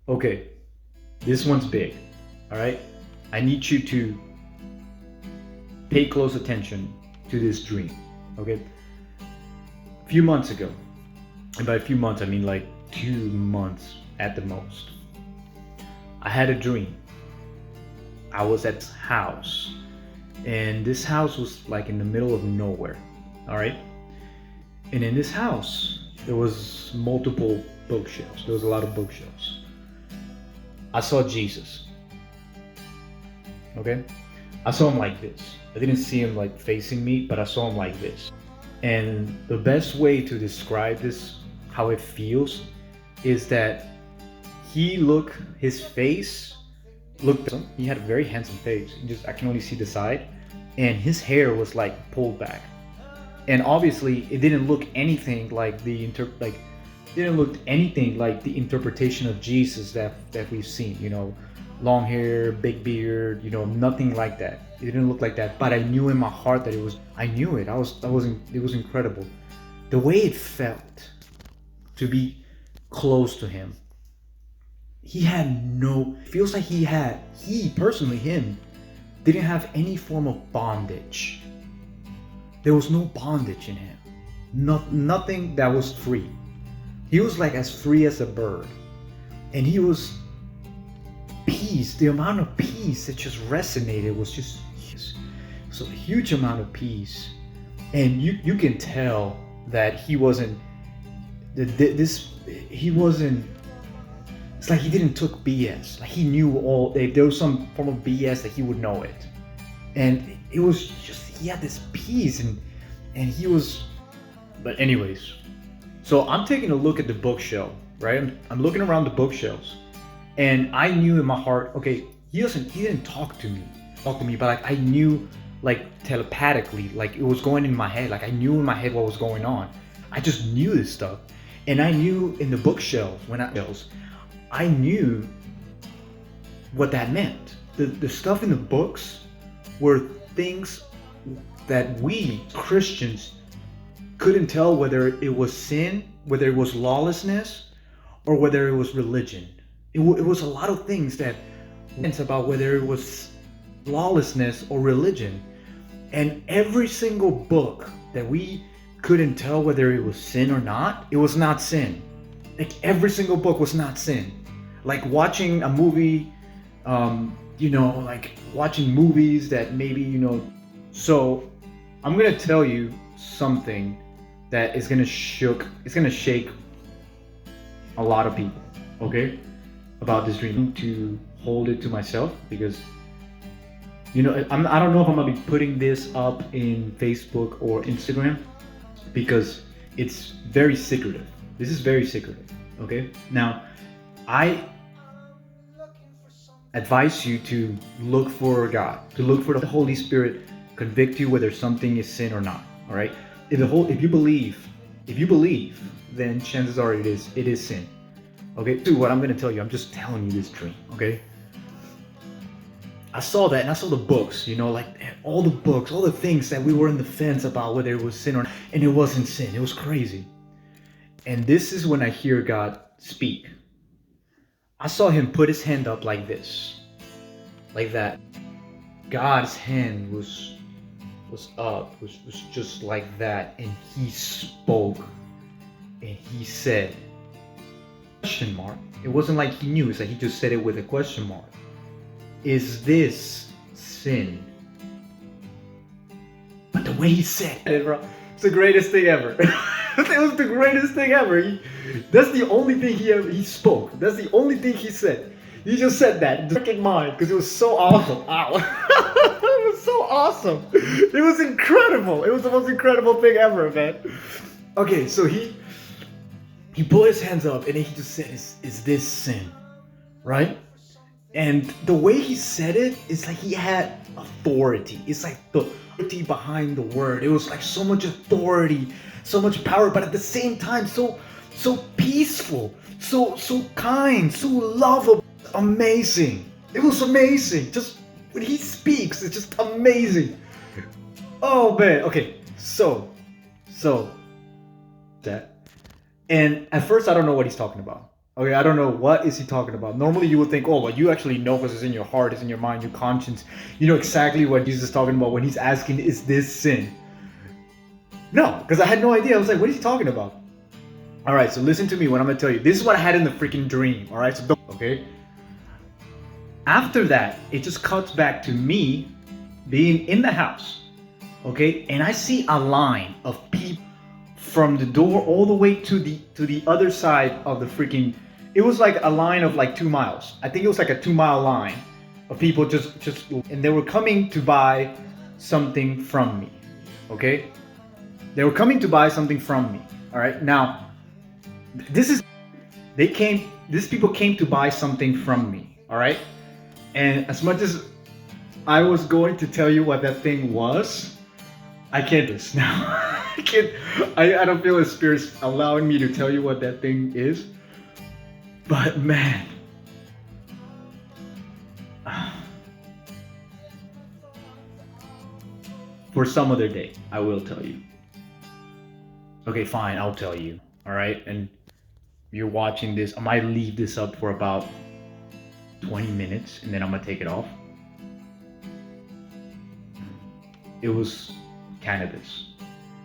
Okay, this one's big. All right, I need you to pay close attention to this dream. Okay, a few months ago, and by a few months I mean like 2 months at the most, I had a dream. I was at this house, and this house was like in the middle of nowhere. All right, and in this house there was multiple bookshelves. There was a lot of bookshelves. I saw Jesus. Okay, I saw him like this. I didn't see him like facing me, but I saw him like this. And the best way to describe this, how it feels, is that his face looked, he had a very handsome face. I can only see the side. And his hair was like pulled back. And obviously it didn't look anything like the interpretation of Jesus that we've seen, long hair, big beard, nothing like that. It didn't look like that, but I knew in my heart that I knew it. It was incredible. The way it felt to be close to him. Feels like him, didn't have any form of bondage. There was no bondage in him. Nothing that was free. He was like as free as a bird. And he was peace. The amount of peace that just resonated was just so a huge amount of peace. And you can tell that he wasn't it's like he didn't took BS. Like he knew if there was some form of BS that he would know it. And it was just, he had this peace and he was, but anyways. So I'm taking a look at the bookshelf, right? I'm looking around the bookshelves, and I knew in my heart, okay, he didn't talk to me, but like I knew, like telepathically, like it was going in my head, like I knew in my head what was going on. I just knew this stuff, and I knew in the bookshelves I knew what that meant. The stuff in the books were things that we Christians couldn't tell whether it was sin, whether it was lawlessness, or whether it was religion. It was a lot of things that it's about whether it was lawlessness or religion. And every single book that we couldn't tell whether it was sin or not, it was not sin. Like every single book was not sin. Like watching a movie, like watching movies that maybe, So I'm gonna tell you something that is gonna shake a lot of people, okay? About this dream, to hold it to myself, because I don't know if I'm gonna be putting this up in Facebook or Instagram, because it's very secretive. This is very secretive, okay? Now, I advise you to look for God, to look for the Holy Spirit, convict you whether something is sin or not. All right. If you believe, then chances are it is sin. Okay. So what I'm gonna tell you, I'm just telling you this dream. Okay. I saw that, and I saw the books. Like all the books, all the things that we were in the fence about whether it was sin or not, and it wasn't sin. It was crazy. And this is when I hear God speak. I saw him put his hand up like this, like that. God's hand was up, was just like that, and he spoke, and he said, question mark. It wasn't like he knew, it's like he just said it with a question mark. Is this sin? But the way he said it, bro, it's the greatest thing ever. It was the greatest thing ever. That's the only thing he spoke. That's the only thing he said. He just said that in the freaking mind, because it was so awesome. Ow. It was so awesome. It was incredible. It was the most incredible thing ever, man. Okay, so he put his hands up, and then he just said, is this sin? Right? And the way he said it, it's like he had authority. It's like the authority behind the word. It was like so much authority, so much power, but at the same time, so peaceful, so kind, so lovable. Amazing. It was amazing. Just when he speaks, it's just amazing. Oh man. Okay. So that. And at first I don't know what he's talking about. Okay, I don't know what is he talking about. Normally you would think, oh, but you actually know because it's in your heart, it's in your mind, your conscience. You know exactly what Jesus is talking about when he's asking, is this sin? No, because I had no idea. I was like, what is he talking about? All right, so listen to me what I'm gonna tell you. This is what I had in the freaking dream. All right, so don't, okay. After that, it just cuts back to me being in the house, okay, and I see a line of people from the door all the way to the other side of the freaking. It was like a line of like 2 miles. I think it was like a 2 mile line of people just, and they were coming to buy something from me, okay. They were coming to buy something from me. All right, now this is they came. These people came to buy something from me. All right, and as much as I was going to tell you what that thing was, I can't this now. I can't. I don't feel the spirit's allowing me to tell you what that thing is. But man, for some other day, I will tell you. Okay, fine, I'll tell you. All right, and you're watching this. I might leave this up for about 20 minutes, and then I'm gonna take it off. It was cannabis.